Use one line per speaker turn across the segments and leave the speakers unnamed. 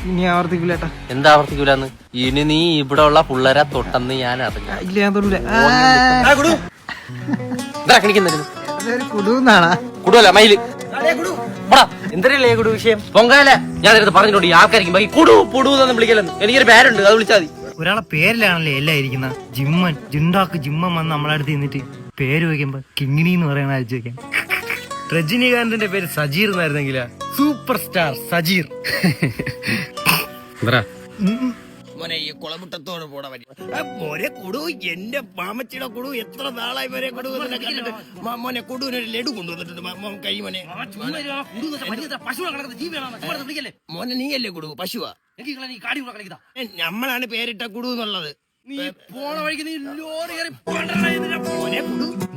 ഇനി ആവർത്തിക്കൂലേട്ടാ.
എന്താ ആവർത്തിക്കൂലെന്ന്? ഇനി നീ ഇവിടെ ഉള്ള പിള്ളേരെ തൊട്ടെന്ന് ഞാൻ അറിഞ്ഞു.
ഇല്ല, ഞാൻ തൊടൂല.
കുടുവല്ല മയില് എന്തരല്ലേ കുടു വിഷയം? പൊങ്കാല ഞാൻ നേരത്തെ പറഞ്ഞിട്ടുണ്ട്. ഈ ആൾക്കാരിക്കും കുടു പുടു എന്ന് വിളിക്കലെന്ന്. എനിക്കൊരു പേരുണ്ട്, അത് വിളിച്ചാൽ മതി.
ഒരാളെ പേരിലാണല്ലേ എല്ലാം ഇരിക്കുന്ന. ജിമ്മൻ ജിണ്ടാക്ക് ജിമ്മൻ വന്ന് നമ്മളടുത്ത് നിന്നിട്ട് പേര് വയ്ക്കുമ്പോ കിങ്ങിണി എന്ന് പറയണ അയച്ചു വെക്കാൻ. രജനീകാന്തിന്റെ പേര് സജീർ എന്നായിരുന്നെങ്കിലാ സൂപ്പർ സ്റ്റാർ സജീർ.
മോനെ ഈ കുളമുട്ടത്തോട് പോടാ മോനെ കുടു, എന്റെ മാമച്ചിയുടെ കുടു എത്ര നാളായി വരെ കുടു കണ്ടിട്ട്. മോനെ കുടുവിനൊരു ലഡു കൊണ്ടുവന്നിട്ടുണ്ട് കൈ. മോനെ മോനെ നീയല്ലേ കുടു? പശുവാ. നമ്മളാണ് പേരിട്ട കുടു എന്നുള്ളത്.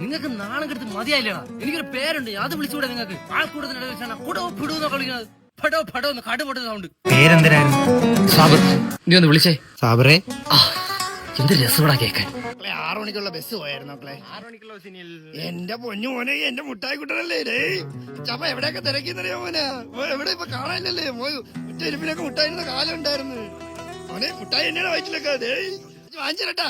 നിങ്ങൾക്ക് നാണം കെടുത്ത് മതിയായില്ലടാ. എനിക്കൊരു പേരുണ്ട്, അത് വിളിച്ചുകൂടെ നിങ്ങൾക്ക്? ആൾക്കൂടുതൽ കുടു പിടു എന്നൊക്കെ വിളിക്കുന്നത്.
പേരെന്തിനായിരുന്നു?
സാബർ. നീ ഒന്ന് വിളിച്ചേ.
സാബറേ,
എന്ത് രസമാടാ കേക്കാൻ.
6 മണിക്കുള്ള ബസ് പോയായിരുന്നു മക്കളെ. 6 മണിക്കുള്ള ബസ്സിന് എന്റെ പൊന്നു മോനെ, എന്റെ മുട്ടായി കുട്ടനല്ലേ ചപ്പ എവിടെയൊക്കെ തിരക്കിന്നറിയോ മോനെ? എവിടെ ഇപ്പൊ കാണാനില്ലല്ലേ? ഒറ്റ ഇരുപ്പിനൊക്കെ മുട്ടായിരുന്ന കാലം ഉണ്ടായിരുന്നു മോനെ. മുട്ടായി തന്നെയാണ് വയറ്റിലൊക്കെ. അതേ വാങ്ങിച്ചിരട്ടാ.